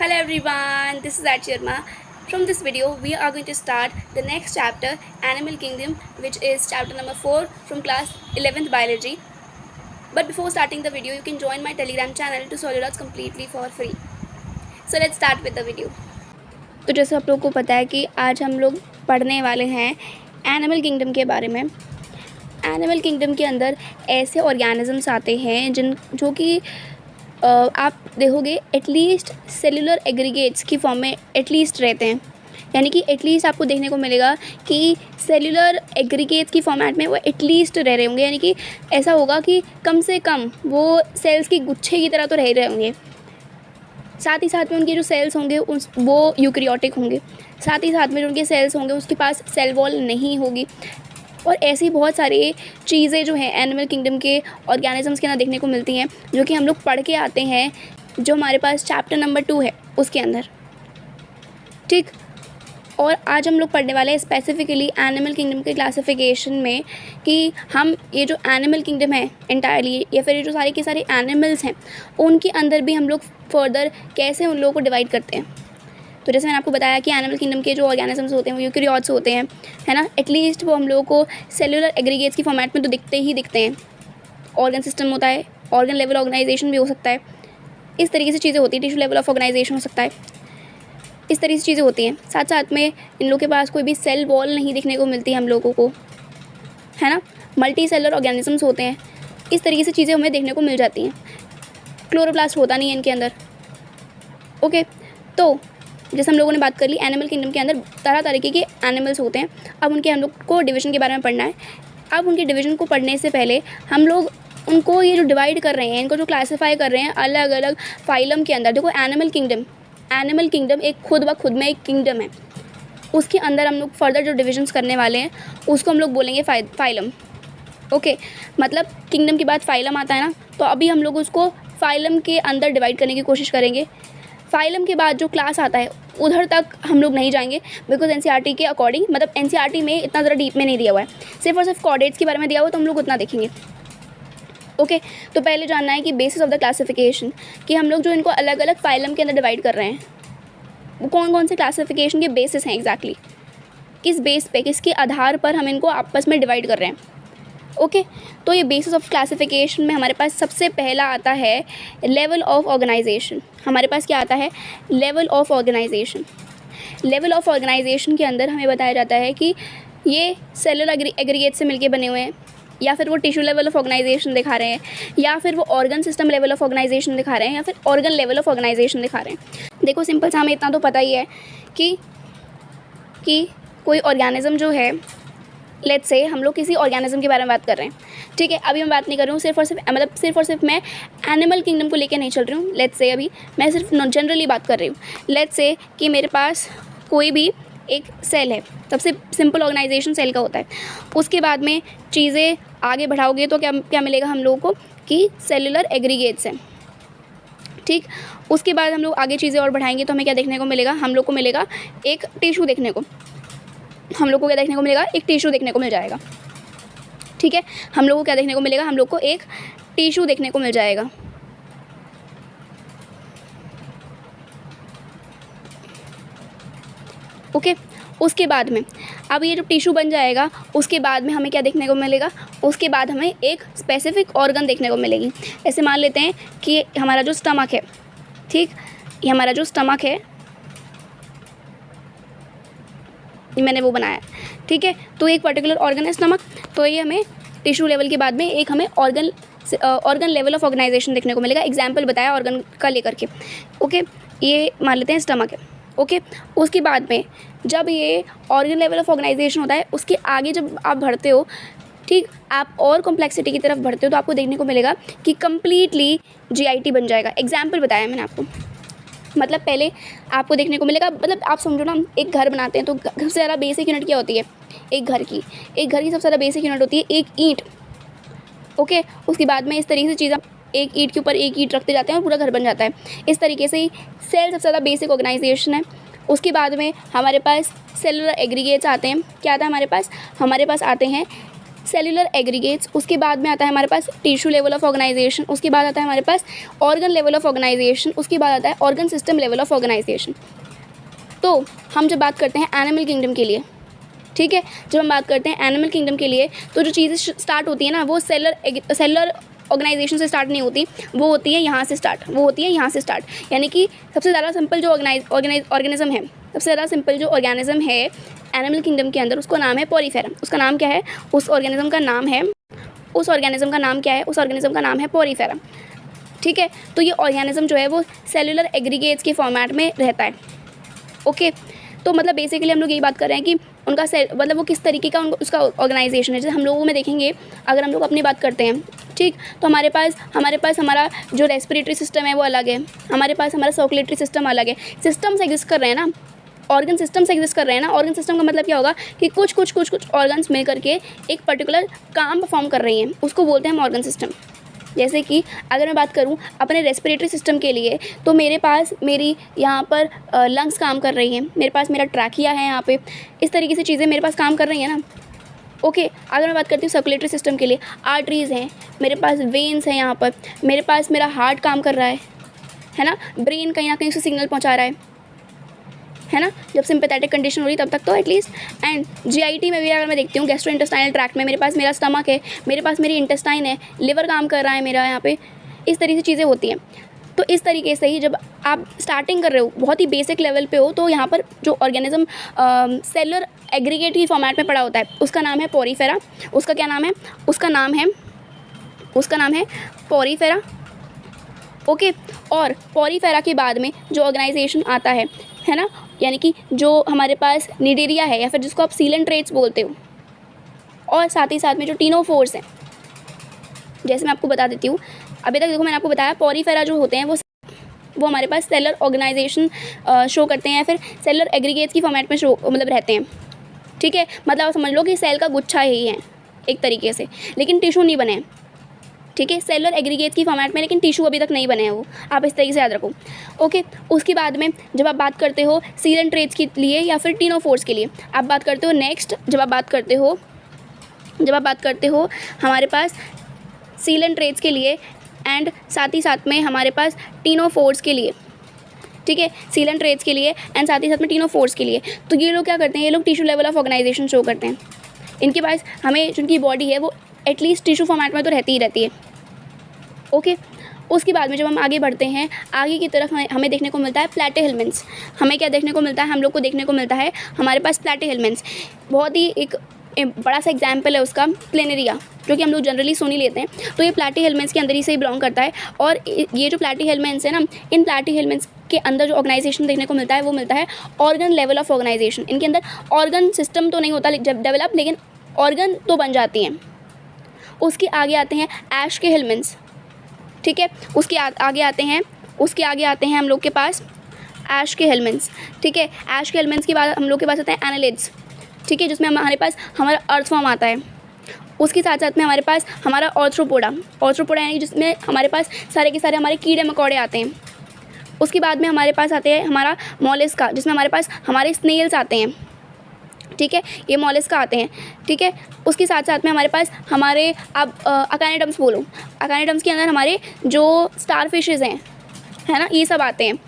Hello everyone, this is Archie Sharma. From this video, we are going to start the next chapter, Animal Kingdom, which is chapter number 4 from class 11th biology. But before starting the video, you can join my Telegram channel to solve your doubts completely for free. So let's start with the video. तो जैसे आप लोगों को पता है कि आज हम लोग पढ़ने वाले हैं एनिमल किंगडम के बारे में। एनिमल किंगडम के अंदर ऐसे ऑर्गेनिजम्स आते हैं जो कि आप देखोगे एटलीस्ट सेलुलर एग्रीगेट्स की फॉर्म में एटलीस्ट रहते हैं, यानी कि एटलीस्ट आपको देखने को मिलेगा कि सेलुलर एग्रीगेट्स की फॉर्मेट में वो एटलीस्ट रह रहे होंगे, यानी कि ऐसा होगा कि कम से कम वो सेल्स की गुच्छे की तरह तो रह रहे होंगे। साथ ही साथ में उनके जो सेल्स होंगे वो यूकैरियोटिक होंगे। साथ ही साथ में जो उनके सेल्स होंगे उसके पास सेल वॉल नहीं होगी। और ऐसी बहुत सारी चीज़ें जो हैं एनिमल किंगडम के ऑर्गेनिजम्स के अंदर देखने को मिलती हैं, जो कि हम लोग पढ़ के आते हैं, जो हमारे पास चैप्टर नंबर 2 है उसके अंदर। ठीक, और आज हम लोग पढ़ने वाले हैं स्पेसिफिकली एनिमल किंगडम के क्लासिफिकेशन में कि हम ये जो एनिमल किंगडम है एंटायरली, या फिर ये जो सारे के सारे एनिमल्स हैं उनके अंदर भी हम लोग फर्दर कैसे उन लोगों को डिवाइड करते हैं। तो जैसे मैंने आपको बताया कि एनिमल किंगडम के जो ऑर्गेनिजम्स होते हैं वो यूकैरियोट्स होते हैं, है ना। एटलीस्ट वो हम लोगों को सेलुलर एग्रीगेट्स की फॉर्मेट में तो दिखते हैं। ऑर्गन सिस्टम होता है, ऑर्गन लेवल ऑर्गेनाइजेशन भी हो सकता है, इस तरीके से चीज़ें होती हैं। टिश्यू लेवल ऑफ ऑर्गेनाइजेशन हो सकता है, इस तरीके से चीज़ें होती हैं। साथ साथ में इन लोगों के पास कोई भी सेल वॉल नहीं दिखने को मिलती हम लोगों को, है ना। मल्टी सेलर ऑर्गेनिजम्स होते हैं, इस तरीके से चीज़ें हमें देखने को मिल जाती हैं। क्लोरोप्लास्ट होता नहीं है इनके अंदर। ओके, तो जैसे हम लोगों ने बात कर ली एनिमल किंगडम के अंदर तरह तरीके के एनिमल्स होते हैं। अब उनके हम लोग को डिवीज़न के बारे में पढ़ना है। अब उनके डिवीज़न को पढ़ने से पहले हम लोग उनको ये जो डिवाइड कर रहे हैं, इनको जो क्लासीफाई कर रहे हैं अलग अलग फाइलम के अंदर। देखो एनिमल किंगडम एक खुद ब खुद में एक किंगडम है। उसके अंदर हम लोग फर्दर जो डिविजन्स करने वाले हैं उसको हम लोग बोलेंगे फाइलम। ओके, मतलब किंगडम के बाद फाइलम आता है ना, तो अभी हम लोग उसको फाइलम के अंदर डिवाइड करने की कोशिश करेंगे। फाइलम के बाद जो क्लास आता है उधर तक हम लोग नहीं जाएंगे, बिकॉज एनसीईआरटी के अकॉर्डिंग, मतलब एनसीईआरटी में इतना ज़रा डीप में नहीं दिया हुआ है, सिर्फ और सिर्फ कॉर्डेट्स के बारे में दिया हुआ है, तो हम लोग उतना देखेंगे। ओके, तो पहले जानना है कि बेसिस ऑफ द क्लासिफिकेशन, कि हम लोग जो इनको अलग अलग फाइलम के अंदर डिवाइड कर रहे हैं वो कौन कौन से क्लासिफिकेशन के बेसिस हैं एग्जैक्टली, किस बेस पे, किसके आधार पर हम इनको आपस में डिवाइड कर रहे हैं। ओके, तो ये बेसिस ऑफ क्लासिफिकेशन में हमारे पास सबसे पहला आता है लेवल ऑफ ऑर्गेनाइजेशन। हमारे पास क्या आता है? Level of organization. Level of organisation के अंदर हमें बताया जाता है कि ये सेलुलर एग्रीगेट से मिलके बने हुए हैं, या फिर वो टिश्यू लेवल ऑफ ऑर्गेनाइजेशन दिखा रहे हैं, या फिर वो organ system level of organization दिखा रहे हैं, या फिर ऑर्गन लेवल ऑफ ऑर्गेनाइजेशन दिखा रहे हैं। देखो सिंपल सा हमें इतना तो पता ही है कि कोई ऑर्गेनिज्म जो है, लेट्स से हम लोग किसी ऑर्गेनिज्म के बारे में बात कर रहे हैं, ठीक है। अभी मैं बात नहीं कर रही हूँ सिर्फ और सिर्फ मैं एनिमल किंगडम को लेकर नहीं चल रही हूँ। लेट्स से अभी मैं सिर्फ जनरली बात कर रही हूँ। लेट्स से कि मेरे पास कोई भी एक सेल है, सबसे सिंपल ऑर्गेनाइजेशन सेल का होता है। उसके बाद में चीज़ें आगे बढ़ाओगे तो क्या मिलेगा हम लोगों को कि सेलुलर एग्रीगेट्स हैं, ठीक। उसके बाद हम लोग आगे चीज़ें और बढ़ाएंगे तो हमें क्या देखने को मिलेगा? हम लोग को मिलेगा एक टिश्यू देखने को। हम लोग को क्या देखने को मिलेगा? एक टिश्यू देखने को मिल जाएगा, ठीक है। हम लोग को क्या देखने को मिलेगा? हम लोग को एक टिश्यू देखने को मिल जाएगा। ओके, उसके बाद में अब ये जो टिश्यू बन जाएगा उसके बाद में हमें क्या देखने को मिलेगा? उसके बाद हमें एक स्पेसिफिक ऑर्गन देखने को मिलेगी। ऐसे मान लेते हैं कि हमारा जो स्टमक है, ठीक, ये हमारा जो स्टमक है मैंने वो बनाया, ठीक है। तो एक पर्टिकुलर ऑर्गन है स्टमक, तो ये हमें टिश्यू लेवल के बाद में एक हमें ऑर्गन लेवल ऑफ ऑर्गेनाइजेशन देखने को मिलेगा। एग्जाम्पल बताया ऑर्गन का लेकर के। ओके, ये मान लेते हैं स्टमक है। ओके, उसके बाद में जब ये ऑर्गन लेवल ऑफ ऑर्गेनाइजेशन होता है, उसके आगे जब आप बढ़ते हो, ठीक, आप और कॉम्प्लेक्सिटी की तरफ बढ़ते हो तो आपको देखने को मिलेगा कि कम्प्लीटली जीआईटी बन जाएगा। एग्जाम्पल बताया मैंने आपको, मतलब पहले आपको देखने को मिलेगा, मतलब आप समझो ना, एक घर बनाते हैं तो सबसे ज़्यादा बेसिक यूनिट क्या होती है? एक घर की सबसे ज़्यादा बेसिक यूनिट होती है एक ईंट। ओके, उसके बाद में इस तरीके से चीज़ें एक ईंट के ऊपर एक ईंट रखते जाते हैं और पूरा घर बन जाता है। इस तरीके से ही सेल सबसे ज़्यादा बेसिक ऑर्गेनाइजेशन है। उसके बाद में हमारे पास सेलुलर एग्रीगेट्स आते हैं। क्या आता है हमारे पास? हमारे पास आते हैं सेलुलर एग्रीगेट्स, उसके बाद में आता है हमारे पास टिश्यू लेवल ऑफ ऑर्गेनाइजेशन, उसके बाद आता है हमारे पास ऑर्गन लेवल ऑफ ऑर्गेनाइजेशन, उसके बाद आता है organ system level of organization. तो हम जब बात करते हैं एनिमल किंगडम के लिए, ठीक है, जब हम बात करते हैं एनिमल किंगडम के लिए, तो जो चीज़ें स्टार्ट होती है ना वो सेलर ऑर्गेनाइजेशन से स्टार्ट नहीं होती, वो होती है यहाँ से स्टार्ट, वो होती है यहाँ से स्टार्ट। यानी कि सबसे ज़्यादा सिंपल जो ऑर्गेनिज्म है, सबसे ज़्यादा सिंपल जो ऑर्गेनिज्म है एनिमल किंगडम के अंदर, उसका नाम है पोरीफेरा। उसका नाम क्या है? उस ऑर्गेनिज्म का नाम है, उस ऑर्गेनिज्म का नाम क्या है? उस ऑर्गेनिज्म का नाम है पोरीफेरा, ठीक है। तो ये ऑर्गेनिज्म जो है वो सेलुलर एग्रीगेट्स के फॉर्मेट में रहता है, ओके। तो मतलब बेसिकली हम लोग यही बात कर रहे हैं कि उनका मतलब वो किस तरीके का उसका ऑर्गेनाइजेशन है। जैसे हम लोगों में देखेंगे, अगर हम लोग अपनी बात करते हैं, ठीक, तो हमारे पास हमारा जो रेस्पिरेटरी सिस्टम है वो अलग है, हमारे पास हमारा सर्कुलेटरी सिस्टम अलग है। सिस्टम्स एग्जिस्ट कर रहे हैं ना, ऑर्गन सिस्टम्स एग्जिस्ट कर रहे हैं ना। ऑर्गन सिस्टम का मतलब क्या होगा कि कुछ ऑर्गन्स मिल करके एक पर्टिकुलर काम परफॉर्म कर रही हैं, उसको बोलते हैं हम ऑर्गन सिस्टम। जैसे कि अगर मैं बात करूं अपने रेस्पिरेटरी सिस्टम के लिए, तो मेरे पास मेरी यहाँ पर लंग्स काम कर रही हैं, मेरे पास मेरा ट्रैकिया है यहाँ पे, इस तरीके से चीज़ें मेरे पास काम कर रही हैं ना, ओके। अगर मैं बात करती हूँ सर्कुलेटरी सिस्टम के लिए, आर्टरीज़ हैं, मेरे पास वेन्स हैं यहाँ पर, मेरे पास मेरा हार्ट काम कर रहा है ना, ब्रेन कहीं ना कहीं से सिग्नल पहुँचा रहा है ना, जब सिंपैथेटिक कंडीशन हो रही तब तक तो एटलीस्ट। एंड जीआईटी में भी अगर मैं देखती हूँ, गैस्ट्रो इंटेस्टाइनल ट्रैक्ट में, मेरे पास मेरा स्टमक है, मेरे पास मेरी इंटेस्टाइन है, लिवर काम कर रहा है मेरा यहाँ पे, इस तरीके से चीज़ें होती हैं। तो इस तरीके से ही जब आप स्टार्टिंग कर रहे हो, बहुत ही बेसिक लेवल पे हो, तो यहाँ पर जो ऑर्गेनिज्म सेलुलर एग्रीगेट की फॉर्मेट में पड़ा होता है, उसका नाम है पोरीफेरा। उसका क्या नाम है? उसका नाम है पोरीफेरा, ओके। और पोरीफेरा के बाद में जो ऑर्गेनाइजेशन आता है ना, यानी कि जो हमारे पास निडेरिया है, या फिर जिसको आप सीलेंट्रेट्स बोलते हो, और साथ ही साथ में जो टीनोफोर्स हैं, जैसे मैं आपको बता देती हूँ, अभी तक देखो मैंने आपको बताया पोरीफेरा जो होते हैं वो हमारे पास सेलर ऑर्गेनाइजेशन शो करते हैं, या फिर सेलर एग्रीगेट्स की फॉर्मेट में शो मतलब रहते हैं, ठीक है। मतलब आप समझ लो कि सेल का गुच्छा ही है एक तरीके से, लेकिन टिश्यू नहीं बने हैं, ठीक है, सेलर एग्रीगेट्स की फॉर्मेट में, लेकिन टिश्यू अभी तक नहीं बने हैं वो, आप इस तरीके से याद रखो, ओके। उसके बाद में जब आप बात करते हो सीलेंट्रेट्स के लिए या फिर टीनोफोर्स के लिए, आप बात करते हो नेक्स्ट, जब आप बात करते हो हमारे पास सीलेंट्रेट्स के लिए, एंड साथ ही साथ में हमारे पास टीनोफोर्स के लिए, ठीक है, सीलेंट्रेट्स के लिए एंड साथ ही साथ में टीनोफोर्स के लिए। तो ये लोग क्या करते हैं? ये लोग tissue level of organization show करते हैं। इनके पास हमें जिनकी बॉडी है वो एटलीस्ट टिश्यू फॉर्मेट में तो रहती है, ओके। उसके बाद में जब हम आगे बढ़ते हैं, आगे की तरफ हमें देखने को मिलता है प्लैटीहेल्मिन्थ्स। हमें क्या देखने को मिलता है? हम लोग को देखने को मिलता है हमारे पास प्लैटीहेल्मिन्थ्स। बहुत ही एक बड़ा सा एग्जाम्पल है उसका प्लेनेरिया, जो कि हम लोग जनरली सुन ही लेते हैं। तो ये प्लैटीहेल्मिन्थ्स के अंदर ही से ही बिलोंग करता है। और ये जो प्लैटीहेल्मिन्थ्स है ना, इन प्लैटीहेल्मिन्थ्स के अंदर जो ऑर्गेनाइजेशन देखने को मिलता है वो मिलता है ऑर्गन लेवल ऑफ ऑर्गेनाइजेशन। इनके अंदर ऑर्गन सिस्टम तो नहीं होता जब डेवलप, लेकिन ऑर्गन तो बन जाती हैं। उसके आगे आते हैं ऐश के हेल्मिन्थ्स, ठीक है। उसके आगे आते हैं हम लोग के पास ऐश के हेल्मिन्थ्स, ठीक है। ऐश के हेल्मिन्थ्स के बाद हम लोग के पास आते हैं एनालिड्स, ठीक है, जिसमें हमारे पास हमारा अर्थवॉर्म आता है। उसके साथ साथ में हमारे पास हमारा ऑर्थ्रोपोडा यानी जिसमें हमारे पास सारे के सारे हमारे कीड़े मकोड़े आते हैं। उसके बाद में हमारे पास आते हैं हमारा मोलस्का, जिसमें हमारे पास हमारे स्नेल्स आते हैं, ठीक है, ये मोलस्का आते हैं, ठीक है। उसके साथ साथ में हमारे पास हमारे आप अकानेडम्स बोलो, अकानेडम्स के अंदर हमारे जो स्टार फिशेज़ हैं, है ना, ये सब आते हैं।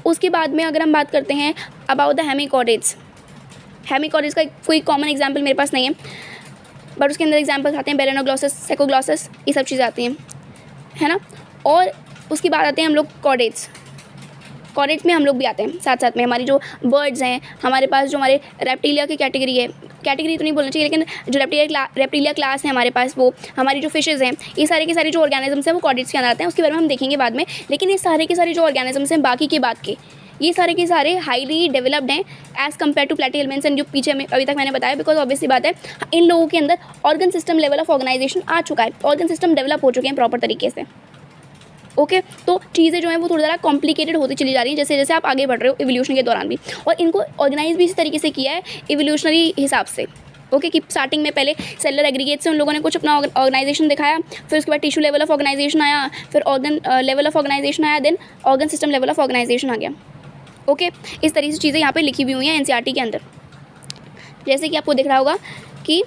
उसके बाद में अगर हम बात करते हैं अबाउट द हेमिकॉर्डेट्स का कोई कॉमन एग्जाम्पल मेरे पास नहीं है, बट उसके अंदर एग्जाम्पल्स आते हैं बेलेनोग्लॉसस, सेकोग्लॉसस, ये सब चीज़ें आती हैं, है ना। और उसके बाद आते हैं हम लोग कॉर्डेट्स में हम लोग भी आते हैं। साथ साथ में हमारी जो बर्ड्स हैं, हमारे पास जो हमारे रेप्टिलिया की कैटेगरी तो नहीं बोलना चाहिए, लेकिन जो रेप्टिलिया क्लास है हमारे पास, वो हमारी जो फिशेज़ हैं, ये सारे के सारे जो ऑर्गेनिजम्स हैं वो कॉर्डेट्स के अंदर आते हैं। उसके बारे में हम देखेंगे बाद में। लेकिन ये सारे के सारे जो ऑर्गेनिजम्स हैं बाकी के बाद के, ये सारे के सारे हाईली डेवलप्ड हैं एज़ कम्पेयर टू प्लैटीहेल्मिन्थ्स एंड जो पीछे में अभी तक मैंने बताया। बिकॉज ऑब्वियसली बात है, इन लोगों के अंदर organ system level of organization आ चुका है, ऑर्गन सिस्टम डेवलप हो चुके हैं प्रॉपर तरीके से, ओके। तो चीज़ें जो हैं वो थोड़ी ज़्यादा कॉम्प्लिकेटेड होती चली जा रही हैं जैसे जैसे आप आगे बढ़ रहे हो इवोल्यूशन के दौरान भी। और इनको ऑर्गेनाइज भी इसी तरीके से किया है इवोल्यूशनरी हिसाब से, ओके, कि स्टार्टिंग में पहले सेलर एग्रीगेट से उन लोगों ने कुछ अपना ऑर्गेनाइजेशन दिखाया, फिर उसके बाद टिश्यू लेवल ऑफ ऑर्गेनाइजेशन आया, फिर ऑर्गन लेवल ऑफ ऑर्गेनाइजेशन आया, then organ system level of organization आ गया, ओके। इस तरीके से चीज़ें यहाँ पे लिखी हुई हुई हैं एनसीईआरटी के अंदर। जैसे कि आपको दिख रहा होगा कि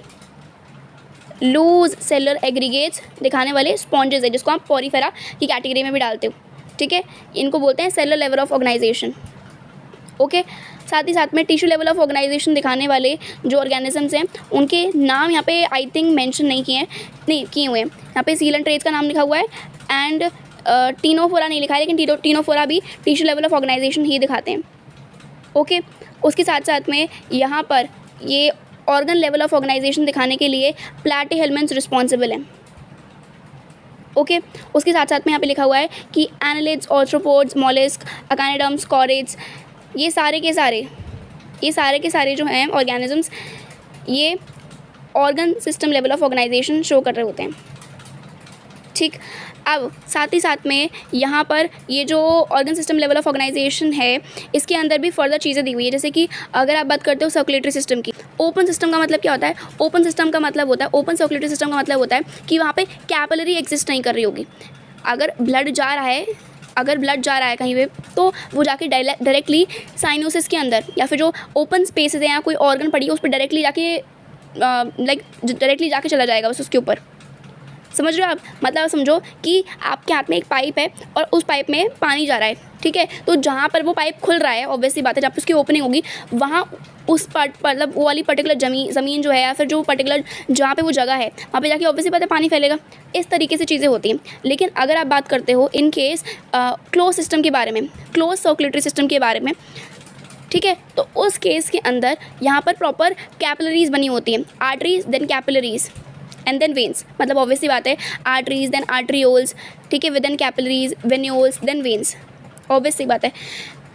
लूज सेलुलर एग्रीगेट्स दिखाने वाले स्पॉन्जेस है, जिसको आप पोरीफेरा की कैटेगरी में भी डालते हो, ठीक है। इनको बोलते हैं cellular level of organisation, okay. साथ ही साथ में टिश्यू लेवल ऑफ ऑर्गेनाइजेशन दिखाने वाले जो ऑर्गेनिजम्स हैं उनके नाम यहाँ पे आई थिंक मेंशन नहीं किए हुए हैं। यहाँ पे सीलन ट्रेस का नाम लिखा हुआ है एंड टीनोफोरा नहीं लिखा है, लेकिन टीनोफोरा भी टिश्यू लेवल ऑफ ऑर्गेनाइजेशन ही दिखाते हैं, ओके। उसके साथ साथ में यहाँ पर ये ऑर्गन लेवल ऑफ ऑर्गेनाइजेशन दिखाने के लिए प्लैटीहेल्मिन्थ्स रिस्पॉन्सिबल हैं, ओके। उसके साथ साथ में यहाँ पे लिखा हुआ है कि एनालिड्स, ऑर्थ्रोपोड्स, मॉलिस्क, अकानिडम्स, कॉरेट्स, ये सारे के सारे जो हैं ऑर्गेनिजम्स, ये organ system level of organization show कर रहे होते हैं, ठीक। अब साथ ही साथ में यहाँ पर ये जो organ system level of organisation है इसके अंदर भी फर्दर चीज़ें दी हुई है, जैसे कि अगर आप बात करते हो सर्कुलेटरी सिस्टम की। ओपन सिस्टम का मतलब क्या होता है? ओपन सिस्टम का मतलब होता है, ओपन सर्कुलेटरी सिस्टम का मतलब होता है कि वहाँ पे कैपिलरी एग्जिस्ट नहीं कर रही होगी। अगर ब्लड जा रहा है कहीं पे, तो वो जाके डायरेक्टली साइनोसिस के अंदर या फिर जो ओपन स्पेसेस हैं या कोई ऑर्गन पड़ी है उस पर डायरेक्टली जाके डायरेक्टली जाके चला जाएगा बस उसके ऊपर। समझ रहे हो आप? मतलब समझो कि आपके हाथ में एक पाइप है और उस पाइप में पानी जा रहा है, ठीक है। तो जहाँ पर वो पाइप खुल रहा है, ऑब्वियसली बात है, जहाँ पर उसकी ओपनिंग होगी वहाँ उस मतलब वो वाली पर्टिकुलर ज़मीन जो है या फिर जो पर्टिकुलर जहाँ पे वो जगह है वहाँ पे जाके ऑब्वियसली बात है पानी फैलेगा। इस तरीके से चीज़ें होती हैं। लेकिन अगर आप बात करते हो इन केस क्लोज सिस्टम के बारे में, क्लोज सर्कुलेटरी सिस्टम के बारे में, ठीक है, तो उस केस के अंदर यहाँ पर प्रॉपर कैपिलरीज बनी होती हैं, arteries then capillaries and then veins. मतलब ऑब्वियसली बात है आर्टरीज देन आर्ट्रियोल्स, ठीक है, within capillaries, venules then veins, obviously बात है।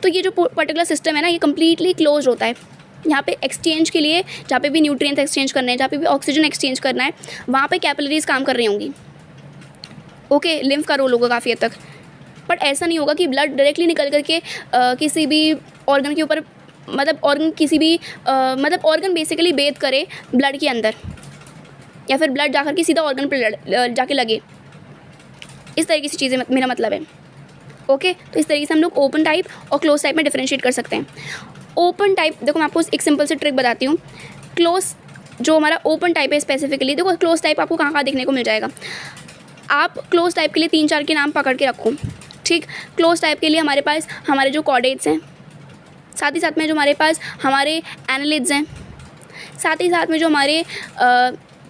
तो ये जो पर्टिकुलर सिस्टम है ना, ये कम्प्लीटली क्लोज होता है। यहाँ पे एक्सचेंज के लिए, जहाँ पे भी न्यूट्रिएंट्स एक्सचेंज करना है, जहाँ पे भी ऑक्सीजन एक्सचेंज करना है, वहाँ पे कैपिलरीज काम कर रही होंगी, ओके। लिम्फ का रोल होगा काफ़ी हद तक, बट ऐसा नहीं होगा कि ब्लड डायरेक्टली निकल करके किसी भी ऑर्गन के ऊपर, मतलब ऑर्गन किसी भी मतलब ऑर्गन बेसिकली बेथ करे ब्लड के अंदर, या फिर ब्लड जाकर के सीधा ऑर्गन पर जाके लगे। इस तरीके से चीज़ें मेरा मतलब है, ओके। तो इस तरीके से हम लोग ओपन टाइप और क्लोज टाइप में डिफरेंशिएट कर सकते हैं। ओपन टाइप, देखो मैं आपको एक सिंपल से ट्रिक बताती हूँ। क्लोज जो हमारा ओपन टाइप है स्पेसिफिकली, देखो क्लोज टाइप आपको कहाँ देखने को मिल जाएगा। आप क्लोज टाइप के लिए 3-4 के नाम पकड़ के रखो, ठीक। क्लोज टाइप के लिए हमारे पास हमारे जो कॉर्डेट्स हैं, साथ ही साथ में जो हमारे पास हमारे एनालिड्स हैं, साथ ही साथ में जो हमारे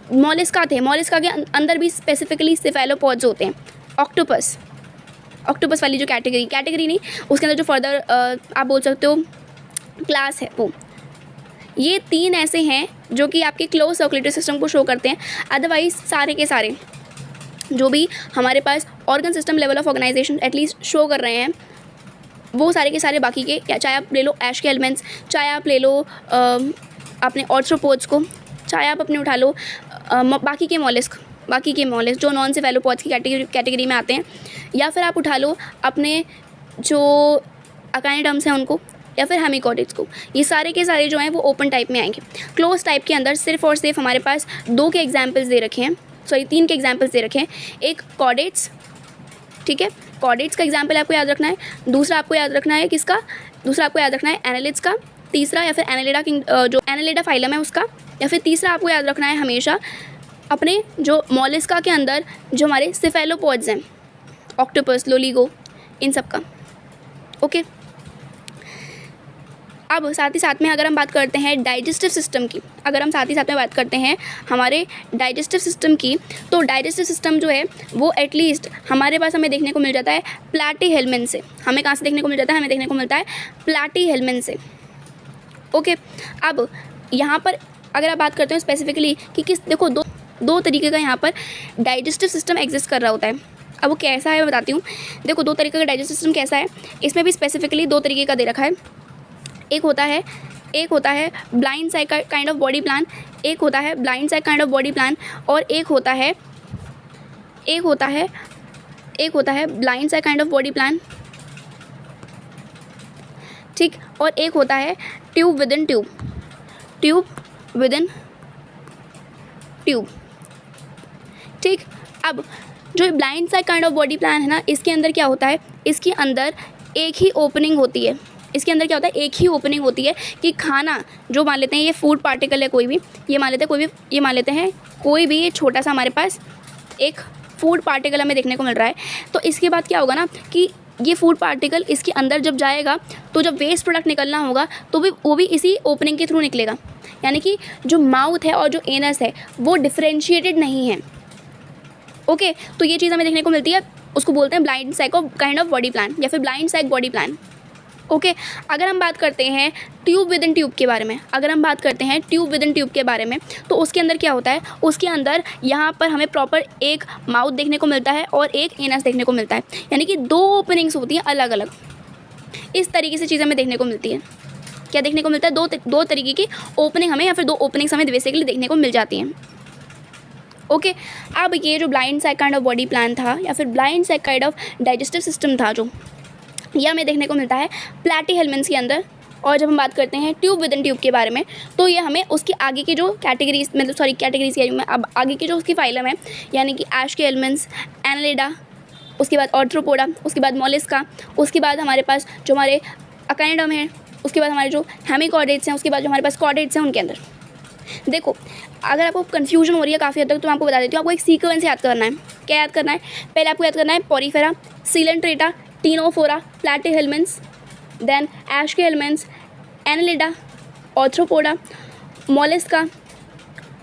मॉलिस्का थे, मॉलिस्का के अंदर भी स्पेसिफिकली सेफेलोपॉड्स होते हैं। ऑक्टोपस वाली जो कैटेगरी नहीं, उसके अंदर जो फर्दर आप बोल सकते हो क्लास है वो, ये 3 ऐसे हैं जो कि आपके क्लोज सर्कुलेटरी सिस्टम को शो करते हैं। अदरवाइज सारे के सारे जो भी हमारे पास organ system level of organization at least show कर रहे हैं, वो सारे के सारे बाकी के, या चाहे आप ले लो एश के एलिमेंट्स, चाहे आप ले लो अपने ऑर्थ्रोपोड्स को, चाहे आप अपने उठा लो बाकी के मॉलिस्क जो नॉन सेफेलोपॉड्स की कैटेगरी में आते हैं, या फिर आप उठा लो अपने जो अकानिडम्स हैं उनको, या फिर हेमिकॉर्डेट्स को। ये सारे के सारे जो हैं वो ओपन टाइप में आएंगे। क्लोज टाइप के अंदर सिर्फ और सिर्फ हमारे पास 2 के एग्जाम्पल्स दे रखे हैं, 3 के एग्जाम्पल्स दे रखे हैं। एक कॉर्डेट्स, ठीक है, कॉर्डेट्स का एग्जाम्पल आपको याद रखना है। दूसरा आपको याद रखना है किसका? दूसरा आपको याद रखना है एनालिड्स का। तीसरा या फिर एनालिडा जो एनालिडा फाइलम है उसका। या फिर तीसरा आपको याद रखना है हमेशा अपने जो मॉलिस्का के अंदर जो हमारे सेफेलोपॉड्स हैं, ऑक्टोपस, लोलिगो, इन सब का, ओके। अब साथ ही साथ में अगर हम बात करते हैं डाइजेस्टिव सिस्टम की, हमारे डाइजेस्टिव सिस्टम की, तो डाइजेस्टिव सिस्टम जो है वो एटलीस्ट हमारे पास हमें देखने को मिल जाता है प्लैटीहेल्मिन्थ से। हमें कहाँ से देखने को मिल जाता है? हमें देखने को मिलता है प्लैटीहेल्मिन्थ से, ओके। अब यहाँ पर अगर आप बात करते हैं स्पेसिफिकली कि देखो दो तरीके का यहाँ पर डाइजेस्टिव सिस्टम एग्जिस्ट कर रहा होता है। अब वो कैसा है मैं बताती हूँ। देखो 2 तरीके का डाइजेस्टिव सिस्टम कैसा है, इसमें भी स्पेसिफिकली 2 तरीके का दे रखा है। एक होता है blind side kind of body plan, एक होता है blind side kind of body plan, और एक होता है blind side kind of body plan, ठीक। और एक होता है ट्यूब विद इन ट्यूब, ठीक। अब जो blind side kind of body plan है ना, इसके अंदर क्या होता है, इसके अंदर एक ही ओपनिंग होती है, इसके अंदर क्या होता है, एक ही ओपनिंग होती है कि खाना जो मान लेते हैं ये फूड पार्टिकल है, कोई भी ये मान लेते हैं, ये मान लेते हैं कोई भी ये छोटा सा हमारे पास एक फूड पार्टिकल हमें देखने को मिल रहा है। तो इसके बाद क्या होगा ना कि ये फूड पार्टिकल इसके अंदर जब जाएगा तो जब वेस्ट प्रोडक्ट निकलना होगा तो वो भी इसी ओपनिंग के थ्रू निकलेगा। यानी कि जो माउथ है और जो एनस है वो डिफरेंशिएटेड नहीं है। ओके, तो ये चीज़ हमें देखने को मिलती है, उसको बोलते हैं blind sac of kind of body plan या फिर blind sac body plan. Okay, अगर हम बात करते हैं ट्यूब विद इन ट्यूब के बारे में, तो उसके अंदर क्या होता है, उसके अंदर यहाँ पर हमें प्रॉपर एक माउथ देखने को मिलता है और एक एनस देखने को मिलता है। यानी कि 2 ओपनिंग्स होती हैं अलग अलग। इस तरीके से चीज़ें हमें देखने को मिलती है। क्या देखने को मिलता है, दो तरीके की ओपनिंग हमें या फिर 2 ओपनिंग्स हमें बेसिकली देखने को मिल जाती हैं। ओके, अब ये जो blind sac kind of body plan था या फिर blind sac kind of digestive system था, जो यह हमें देखने को मिलता है प्लैटीहेल्मिन्थ्स के अंदर। और जब हम बात करते हैं ट्यूब विद इन ट्यूब के बारे में, तो ये हमें उसकी आगे की जो कैटेगरीज, मतलब सॉरी कैटेगरीज की में अब आगे की जो उसकी फाइलम है, यानी कि एस्केल्मेंट्स, एनालिडा, उसके बाद ऑर्थ्रोपोडा, उसके बाद मोलिस्का, उसके बाद हमारे पास जो हमारे अकाइनडम है, उसके बाद हमारे जो हेमिकॉर्डेट्स हैं, उसके बाद जो हमारे पास कॉर्डेट्स हैं उनके अंदर। देखो, अगर आपको कन्फ्यूजन हो रही है काफ़ी हद तक तो मैं आपको बता देती हूँ। आपको एक सीक्वेंस याद करना है। क्या याद करना है, पहले आपको याद करना है Porifera, Coelenterata, Ctenophora, Platyhelminthes, then Aschelminthes, Annelida, Arthropoda, Mollusca,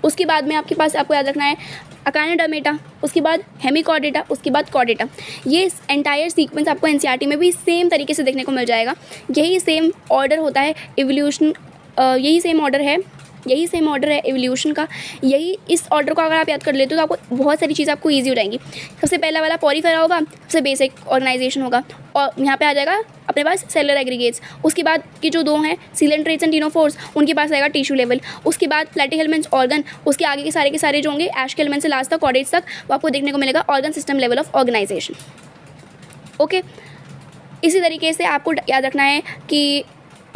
उसके बाद में आपके पास आपको याद रखना है अकाइनोडर्मेटा, उसके बाद हेमिकॉर्डेटा, उसके बाद कॉर्डेटा। ये एंटायर सीक्वेंस आपको एनसीईआरटी में भी सेम तरीके से देखने को मिल जाएगा। यही सेम ऑर्डर होता है एवोल्यूशन, यही सेम ऑर्डर है एवोल्यूशन का। यही इस ऑर्डर को अगर आप याद कर लेते हो तो आपको बहुत सारी चीज़ें आपको ईजी हो जाएंगी। सबसे पहला वाला पॉरीफेरा होगा, सबसे बेसिक ऑर्गेनाइजेशन होगा, और यहाँ पे आ जाएगा अपने पास सेलुलर एग्रीगेट्स। उसके बाद की जो 2 हैं सीलेंट्रेट्स एंड टीनोफोर्स, उनके पास आएगा टिश्यू लेवल। उसके बाद प्लैटीहेल्मिन्थ्स ऑर्गन, उसके आगे के सारे जो होंगे एस्केल्मेंट्स से लास्ट तक कॉर्डेट्स तक, वो आपको देखने को मिलेगा organ system level of organisation. Okay, इसी तरीके से आपको याद रखना है कि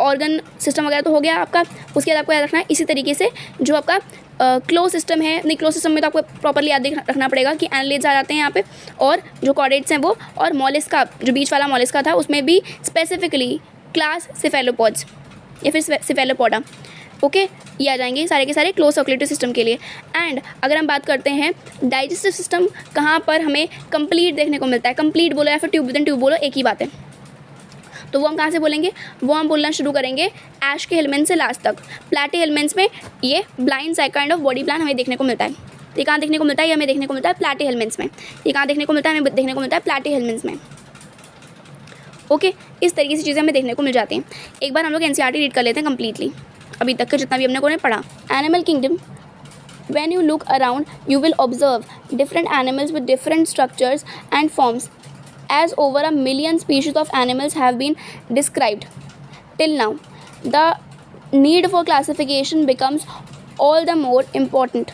ऑर्गन सिस्टम वगैरह तो हो गया आपका। उसके बाद आपको याद रखना है इसी तरीके से जो आपका क्लोज सिस्टम है, नहीं क्लोज सिस्टम में तो आपको प्रॉपरली याद रखना पड़ेगा कि एनालिड्स आ जाते हैं यहाँ पे, और जो कॉर्डेट्स हैं वो, और मोलिस्का जो बीच वाला मोलिस्का था उसमें भी स्पेसिफिकली क्लास सिफेलोपॉड्स या फिर सिफेलोपोडा। ओके, ये आ जाएंगे सारे के सारे क्लोज सर्कुलेटरी सिस्टम के लिए। एंड अगर हम बात करते हैं डाइजेस्टिव सिस्टम, कहाँ पर हमें कंप्लीट देखने को मिलता है, कंप्लीट बोलो या फिर ट्यूब विद इन ट्यूब बोलो, एक ही बात है। तो वो हम कहाँ से बोलेंगे, वो हम बोलना शुरू करेंगे एस्केल्मेंट्स से लास्ट तक। प्लैटीहेल्मिन्थ्स में ये blind sac kind of body plan हमें देखने को मिलता है। ये कहाँ देखने को मिलता है, ये हमें देखने को मिलता है प्लैटीहेल्मिन्थ्स में। ये कहाँ देखने को मिलता है, हमें देखने को मिलता है प्लैटीहेल्मिन्थ्स में। ओके, इस तरीके से चीज़ें हमें देखने को मिल जाती हैं। एक बार हम लोग एनसीईआरटी रीड कर लेते हैं कम्प्लीटली, अभी तक का जितना भी हमने को पढ़ा। Animal kingdom, when you look around you will observe different animals with different structures and forms, as over 1 million species of animals have been described till now. The need for classification becomes all the more important.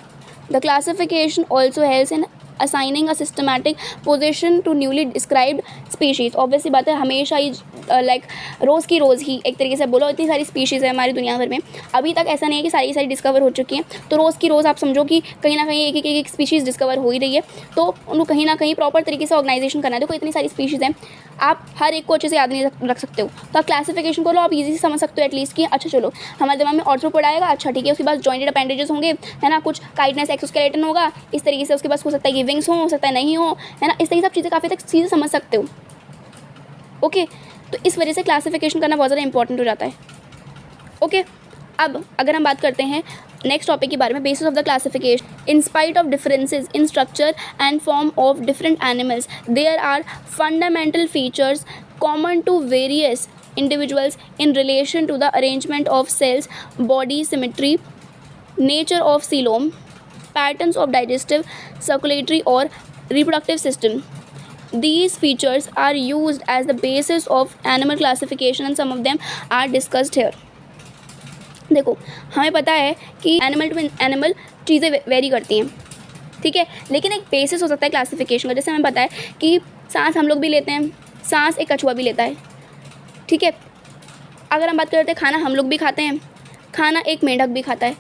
The classification also helps in assigning a systematic position to newly described species. Obviously बात है, हमेशा ही like रोज़ की रोज़ ही एक तरीके से बोलो, इतनी सारी स्पीशीज़ है हमारी दुनिया भर में। अभी तक ऐसा नहीं है कि सारी डिस्कवर हो चुकी हैं, तो रोज़ की रोज़ आप समझो कि कहीं ना कहीं एक स्पीशीज़ डिस्कवर हो ही रही है। तो उनको कहीं ना कहीं प्रॉपर तरीके से ऑर्गेनाइजेशन करना है। देखो इतनी सारी स्पीशीज़ हैं, आप हर एक को अच्छे से याद नहीं रख सकते हो, तो आप क्लासिफिकेशन करो, आप ईजी से समझ सकते हो एटलीस्ट कि अच्छा चलो हमारे दिमाग में ऑर्थ्रोपोड आएगा, अच्छा ठीक है, उसके बाद जॉइंटेड अपेंडेजेस होंगे, है ना, कुछ काइटनेस एक्सोस्केलेटन होगा, इस तरीके से उसके पास हो सकता है कि विंग्स हो सकता है नहीं हो, है ना, इस तरीके से आप चीज़ें काफ़ी तक चीज़ें समझ सकते हो। ओके, तो इस वजह से क्लासिफिकेशन करना बहुत ज़्यादा इंपॉर्टेंट हो जाता है। ओके, अब अगर हम बात करते हैं नेक्स्ट टॉपिक के बारे में, basis of the classification. In spite of differences in structure and form of different animals, there are fundamental features common to various individuals in relation to the arrangement of cells, body symmetry, nature of coelom, patterns of digestive, circulatory or reproductive system. These features are used as the basis of animal classification and some of them are discussed here. देखो, हमें पता है कि animal to animal चीज़ें very करती हैं, ठीक है, लेकिन एक बेसिस हो सकता है क्लासिफिकेशन का। जैसे हमें पता है कि सांस हम लोग भी लेते हैं, सांस एक कछुआ भी लेता है, ठीक है। अगर हम बात करते हैं खाना हम लोग भी खाते हैं, खाना एक मेंढक भी खाता है,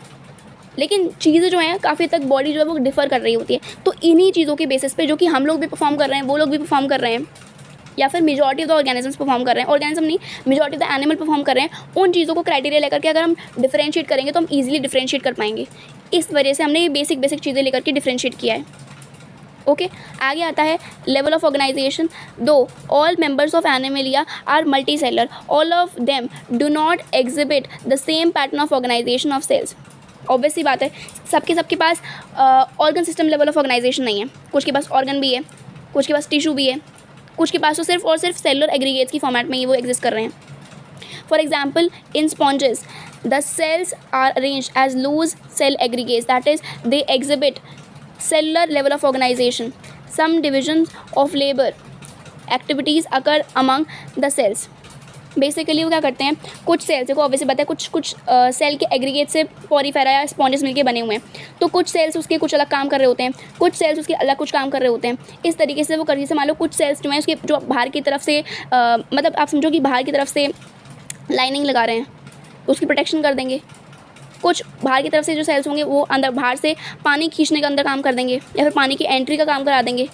लेकिन चीज़ें जो हैं काफ़ी तक बॉडी जो है वो डिफ़र कर रही होती है। तो इन्हीं चीज़ों के बेसिस पे जो कि हम लोग भी परफॉर्म कर रहे हैं, वो लोग भी परफॉर्म कर रहे हैं, या फिर majority of the organisms perform कर रहे हैं, ऑर्गेनिज्म नहीं, majority of the animal perform कर रहे हैं, उन चीज़ों को क्राइटेरिया लेकर के अगर हम डिफरेंशिएट करेंगे तो हम ईजिली डिफरेंशिएट कर पाएंगे। इस वजह से हमने ये बेसिक चीज़ें लेकर के डिफरेंशिएट किया है। ओके आगे आता है level of organization. Though all members of Animalia are multicellular, all of them do not exhibit the same pattern of organization of cells. Obviously बात है, सबके पास organ system level of organization नहीं है, कुछ के पास ऑर्गन भी है, कुछ के पास टिश्यू भी है, कुछ के पास तो सिर्फ और सिर्फ सेलुलर एग्रीगेट्स की फॉर्मेट में ही वो एग्जिस्ट कर रहे हैं। For example in sponges the cells are arranged as loose cell aggregates, that is they exhibit cellular level of organization. Some divisions of labor activities occur among the cells. Basically वो क्या करते हैं, कुछ sales को obviously पता है कुछ cell के एग्रीगेट से पॉरीफेरा या स्पॉन्जेस मिलके बने हुए हैं, तो कुछ सेल्स उसके कुछ अलग काम कर रहे होते हैं, कुछ सेल्स उसके अलग कुछ काम कर रहे होते हैं। इस तरीके से वो कर, जैसे मान लो कुछ सेल्स जो हैं उसके जो बाहर की तरफ से मतलब आप समझो कि बाहर की तरफ से लाइनिंग लगा रहे हैं, उसकी प्रोटेक्शन कर देंगे। कुछ बाहर की तरफ से जो सेल्स होंगे वो अंदर बाहर से पानी खींचने का अंदर काम कर देंगे या फिर पानी की एंट्री का काम करा देंगे।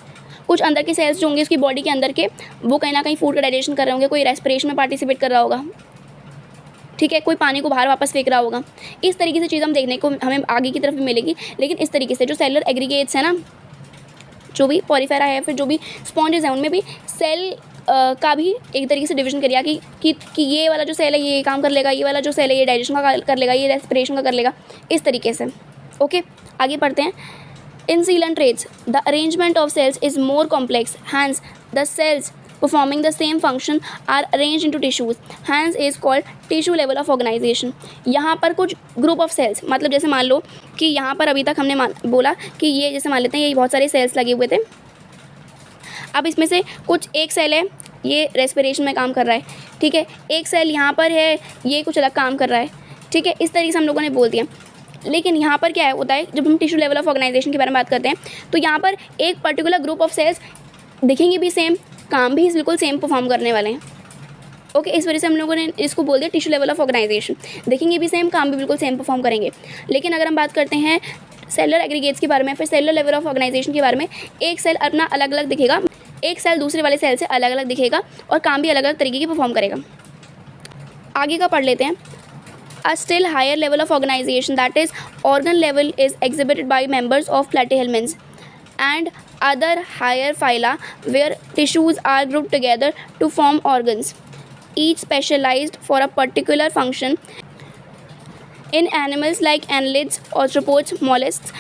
कुछ अंदर के सेल्स जो होंगे उसकी बॉडी के अंदर के, वो कहीं ना कहीं फूड का डाइजेशन कर रहे होंगे, कोई रेस्पिरेशन में पार्टिसिपेट कर रहा होगा, ठीक है, कोई पानी को बाहर वापस फेंक रहा होगा। इस तरीके से चीज़ हम देखने को हमें आगे की तरफ भी मिलेगी। लेकिन इस तरीके से जो सेलुलर एग्रीगेट्स है ना, जो भी पॉलीफेरा है फिर जो भी स्पॉन्जेस हैं, उनमें भी सेल का भी एक तरीके से डिवीजन करिए कि ये वाला जो सेल है ये काम कर लेगा, ये वाला जो सेल है ये डाइजेशन का कर लेगा, ये रेस्पिरेशन का कर लेगा, इस तरीके से। ओके आगे पढ़ते हैं। In coelenterates the arrangement of cells is more complex, hence the cells performing the same function are arranged into tissues, hence is called tissue level of organization. यहाँ पर कुछ ग्रुप ऑफ सेल्स, मतलब जैसे मान लो कि यहाँ पर अभी तक हमने बोला कि ये जैसे मान लेते हैं ये बहुत सारे सेल्स लगे हुए थे, अब इसमें से कुछ एक सेल है ये रेस्पिरेशन में काम कर रहा है, ठीक है, एक सेल यहाँ पर है ये कुछ अलग काम कर रहा है, ठीक है, इस तरीके से हम लोगों ने बोल दिया। लेकिन यहाँ पर क्या है होता है, जब हम टिश्यू लेवल ऑफ ऑर्गेनाइजेशन के बारे में बात करते हैं तो यहाँ पर एक पर्टिकुलर ग्रुप ऑफ सेल्स दिखेंगे भी सेम, काम भी बिल्कुल सेम परफॉर्म करने वाले हैं। ओके इस वजह से हम लोगों ने इसको बोल दिया टिश्यू लेवल ऑफ ऑर्गेनाइजेशन, देखेंगे भी सेम, काम भी बिल्कुल सेम परफॉर्म करेंगे। लेकिन अगर हम बात करते हैं सेलुलर एग्रीगेट्स के बारे में, फिर सेलुलर लेवल ऑफ ऑर्गेनाइजेशन के बारे में, एक सेल अपना अलग अलग दिखेगा, एक सेल दूसरे वाले सेल से अलग अलग दिखेगा और काम भी अलग अलग तरीके की परफॉर्म करेगा। आगे का पढ़ लेते हैं। A still higher level of organization, that is organ level, is exhibited by members of platyhelminths and other higher phyla where tissues are grouped together to form organs, each specialized for a particular function. In animals like annelids, arthropods, mollusks,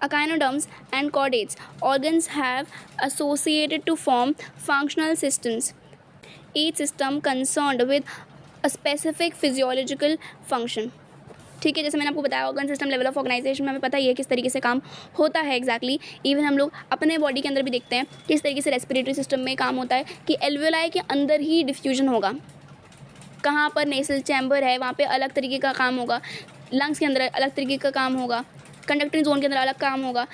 echinoderms and chordates, organs have associated to form functional systems, each system concerned with a specific physiological function. ठीक है, जैसे मैंने आपको बताया organ system level of organisation में हमें पता ही है किस तरीके से काम होता है एग्जैक्टली। इवन हम लोग अपने बॉडी के अंदर भी देखते हैं किस तरीके से रेस्पिरेटरी सिस्टम में काम होता है कि एल्वेलाई के अंदर ही डिफ्यूजन होगा, कहाँ पर नेसल चैम्बर है वहाँ पे अलग तरीके का काम होगा, लंग्स के अंदर अलग तरीके का काम होगा, कंडक्टिंग जोन के अंदर अलग काम होगा,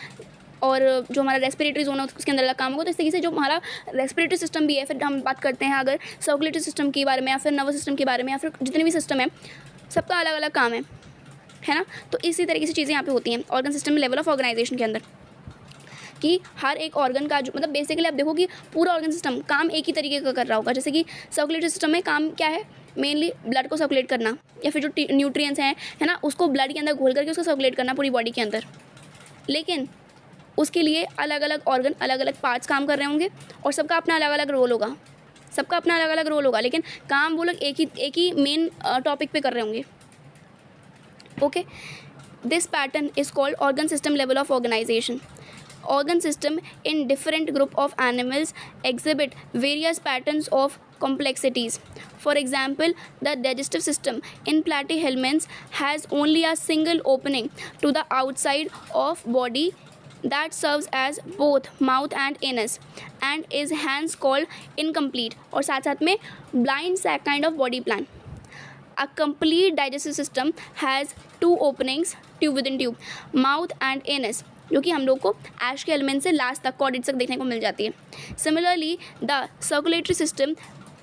और जो हमारा रेस्पिरेटरी जोन है उसके अंदर अलग काम होगा। तो इस तरीके से जो हमारा रेस्पिरेटरी सिस्टम भी है, फिर हम बात करते हैं अगर सर्कुलेटरी सिस्टम के बारे में या फिर नर्वस सिस्टम के बारे में या फिर जितने भी सिस्टम है सबका अलग अलग काम है ना। तो इसी तरीके से चीज़ें यहाँ पे होती हैं organ system level of organisation के अंदर, कि हर एक ऑर्गन का जो मतलब बेसिकली आप देखो कि पूरा ऑर्गन सिस्टम काम एक ही तरीके का कर रहा होगा। जैसे कि सर्कुलेटरी सिस्टम में काम क्या है, मेनली ब्लड को सर्कुलेट करना या फिर जो न्यूट्रिएंट्स हैं है ना उसको ब्लड के अंदर घोल करके उसको सर्कुलेट करना पूरी बॉडी के अंदर। लेकिन उसके लिए अलग अलग ऑर्गन अलग अलग पार्ट्स काम कर रहे होंगे और सबका अपना अलग अलग रोल होगा, सबका अपना अलग अलग रोल होगा, लेकिन काम वो लोग एक ही मेन टॉपिक पे कर रहे होंगे। Okay this pattern is called organ system level of organisation. Organ system in different group of animals exhibit various patterns of complexities. For example, the digestive system in platyhelminths has only a single opening to the outside of body that serves as both mouth and anus and is hence called incomplete, और साथ साथ में blind sac kind of body plan. A complete digestive system has two openings, tube within tube, mouth and anus, जो कि हम लोग को ऐश के एलिमेंट से लास्ट तक कॉर्डेट्स तक देखने को मिल जाती है. Similarly the circulatory system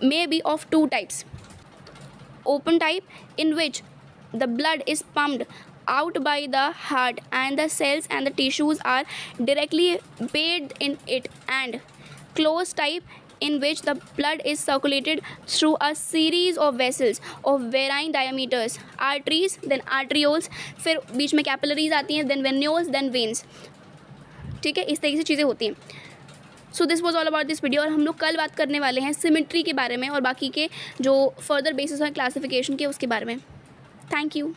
may be of two types. Open type in which the blood is pumped out by the heart and the cells and the tissues are directly bathed in it, and closed type in which the blood is circulated through a series of vessels of varying diameters, arteries, then arterioles, फिर बीच में capillaries आती हैं, then venules, then veins. ठीक है, इस तरीके से चीज़ें होती हैं. So this was all about this video. और हम लोग कल बात करने वाले हैं सिमेट्री के बारे में और बाकी के जो फर्दर बेसिस हैं क्लासिफिकेशन के उसके बारे में. Thank you.